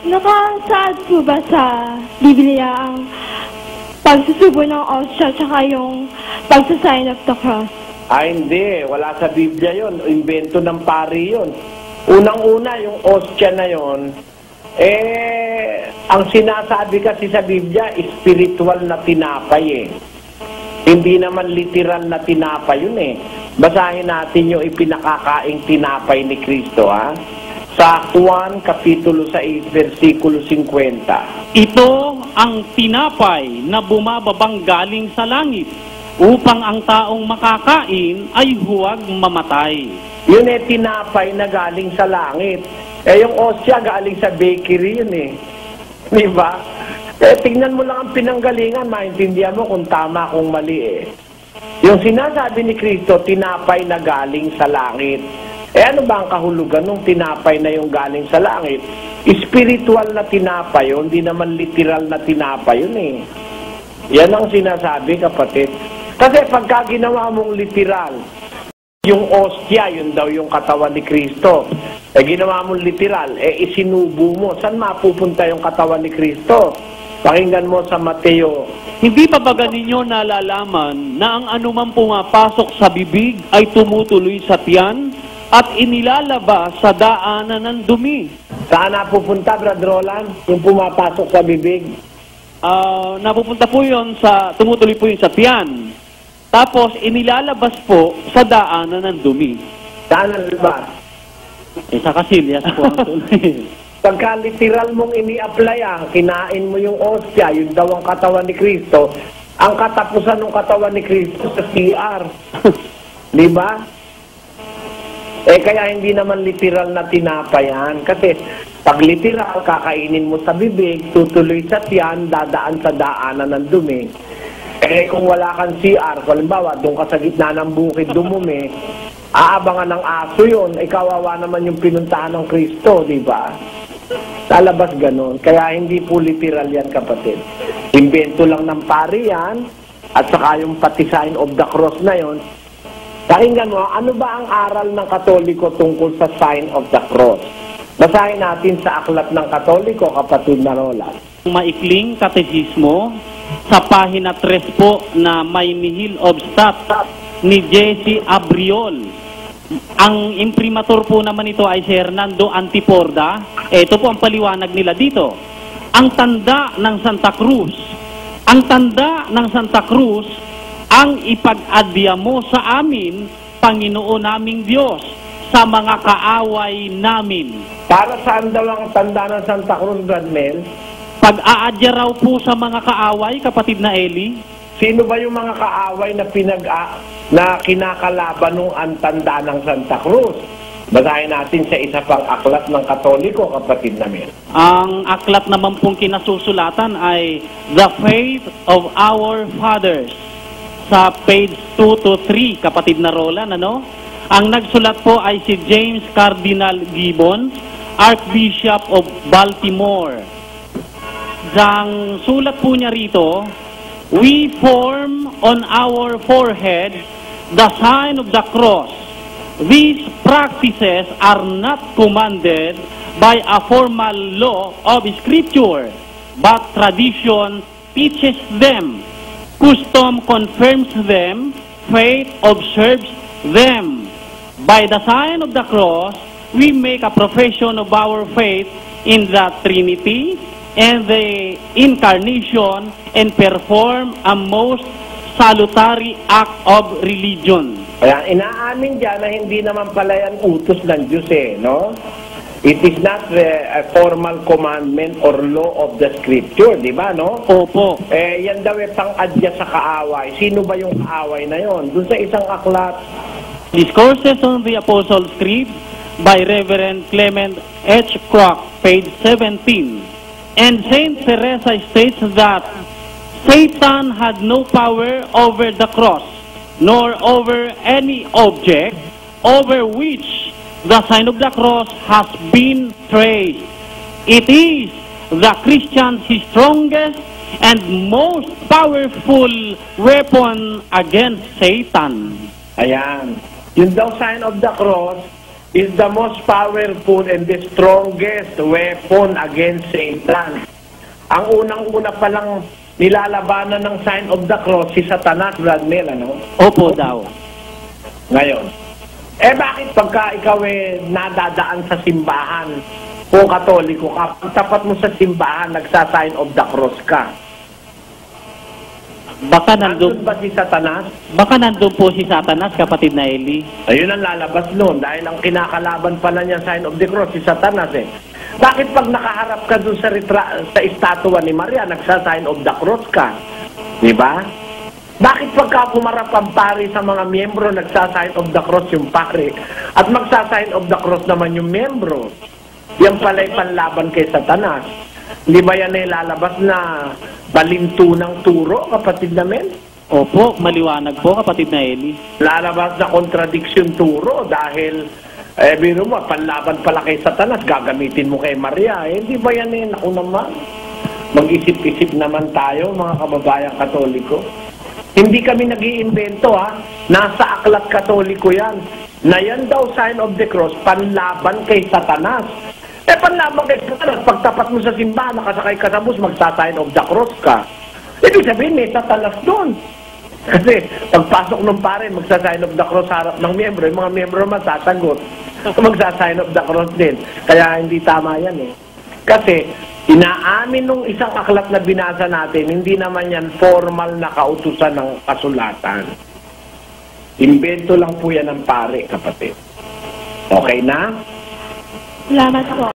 Nakasaad po ba sa Biblia ang pagsusubo ng osya tsaka yung pagsasign of the cross? Hindi. Wala sa Biblia yon. Invento ng pari yon. Unang-una, yung osya na yon, ang sinasabi kasi sa Biblia, spiritual na tinapay Hindi naman literal na tinapay yun Basahin natin yung ipinakakaing tinapay ni Kristo, ha? Sa Juan, Kapitulo 6, versikulo 50. Ito ang tinapay na bumababang galing sa langit, upang ang taong makakain ay huwag mamatay. Yun tinapay na galing sa langit. Yung osya galing sa bakery yun Di ba? Tingnan mo lang ang pinanggalingan, maintindihan mo kung tama, kung mali Yung sinasabi ni Kristo, tinapay na galing sa langit. Ano ba ang kahulugan nung tinapay na yung galing sa langit? Spiritual na tinapay yun, hindi naman literal na tinapay yun Yan ang sinasabi, kapatid. Kasi pagka ginawa mong literal, yung ostia, yun daw yung katawan ni Kristo. Ginawa mong literal, isinubo mo. Saan mapupunta yung katawan ni Kristo? Pakinggan mo sa Mateo. Hindi pa ba ninyo nalalaman na ang anumang pumapasok sa bibig ay tumutuloy sa tiyan at inilalabas sa daanan ng dumi? Saan napupunta, Brad Roland? Yung pumapasok sa bibig? Napupunta po yun tumutuloy po yun sa tiyan. Tapos inilalabas po sa daanan ng dumi. Saan nalabas? Sa kasilyas po ang tuloy. Pagka literal mong ini-apply kinain mo yung ostia, yun daw ang katawan ni Kristo, ang katapusan ng katawan ni Kristo sa CR. Di ba? Kaya hindi naman literal na tinapayan. Kasi pag literal, kakainin mo sa bibig, tutuloy sa tiyan, dadaan sa daanan ng dumi. Kung wala kang CR, halimbawa, doon ka sa gitna ng bukid dumumi, aabangan ng aso yun, kawawa naman yung pinuntahan ng Kristo, di ba? Lalabas ganon. Kaya hindi po literal yan, kapatid. Invento lang ng pari yan, at saka yung pati sign of the cross na yon. Pakinggan mo, ano ba ang aral ng Katoliko tungkol sa sign of the cross? Basahin natin sa aklat ng Katoliko, kapatid na Roland. Maikling katekismo, sa pahina 3 po na may nihil obstat ni Jesse Abriol. Ang imprimatur po naman ito ay si Hernando Antiporda. Ito po ang paliwanag nila dito. Ang tanda ng Santa Cruz. Ang tanda ng Santa Cruz ang ipag-adya mo sa amin, Panginoon naming Diyos, sa mga kaaway namin. Para saan daw ang tanda ng Santa Cruz, Bradmel? Pag-aadya raw po sa mga kaaway, kapatid na Eli. Sino ba yung mga kaaway na kinakalaban nung ang tanda ng Santa Cruz? Basahin natin sa isa pang aklat ng Katoliko, kapatid namin. Ang aklat naman pong kinasusulatan ay The Faith of Our Fathers. Sa page 2 to 3, kapatid na Roland, Ang nagsulat po ay si James Cardinal Gibbons, Archbishop of Baltimore. Ang sulat po niya rito, we form on our forehead the sign of the cross. These practices are not commanded by a formal law of Scripture, but tradition teaches them. Custom confirms them, faith observes them. By the sign of the cross, we make a profession of our faith in the Trinity and the Incarnation and perform a most salutary act of religion. Kaya inaamin dyan na hindi naman pala yan utos ng Diyos no? It is not a formal commandment or law of the Scripture, di ba, no? Opo. Yan daw pang-adya sa kaaway. Sino ba yung kaaway na yon? Doon sa isang aklat. Discourses on the Apostles' Creed by Reverend Clement H. Kroc, page 17. And Saint Teresa states that Satan had no power over the cross, nor over any object over which the sign of the cross has been traced. It is the Christian's strongest and most powerful weapon against Satan. Ayan. Yung daw sign of the cross, is the most powerful and the strongest weapon against Satan. Ang unang-una palang nilalabanan ng sign of the cross si Satanas, Vladimir, ano? Opo daw. Ngayon, bakit pagka ikaw nadadaan sa simbahan, kung Katoliko ka, pag tapat mo sa simbahan, nagsa-sign of the cross ka? Baka Nandun nandun, ba si Satanas? baka nandun po si Satanas, kapatid na Eli. Ayun ang lalabas noon dahil ang kinakalaban pala niya sign of the cross si Satanas eh. Bakit pag nakaharap ka dun sa sa estatwa ni Maria, nagsa-sign of the cross ka? Di ba? Bakit pagka pumarap ang pari sa mga miyembro, nagsa-sign of the cross yung pari? At magsa-sign of the cross naman yung miyembro? Yan pala'y panlaban kay Satanas. Di ba yan ay lalabas na balinto ng turo, kapatid namin? Opo, maliwanag po, kapatid na Eli. Lalabas na contradiction turo dahil biro mo, panlaban pala kay Satanas, gagamitin mo kay Maria. Hindi ba yan ako naman? Mag-isip-isip naman tayo, mga kababayang Katoliko. Hindi kami nag-iimbento, ha? Nasa aklat Katoliko yan. Na yan daw sign of the cross, panlaban kay Satanas. Panlaban kay Satanas, pagtapat mo sa simbahan, nakasakay ka sa bus, magsa-sign of the cross ka. Ibig sabihin, may Satanas doon. Kasi pagpasok ng pare, magsa-sign of the cross sa harap ng miyembro, yung mga miyembro masasagot, magsa-sign of the cross din. Kaya hindi tama yan eh. Kasi inaamin nung isang aklat na binasa natin, hindi naman yan formal na kautusan ng kasulatan. Imbento lang po yan ng pare, kapatid. Okay na? Salamat po.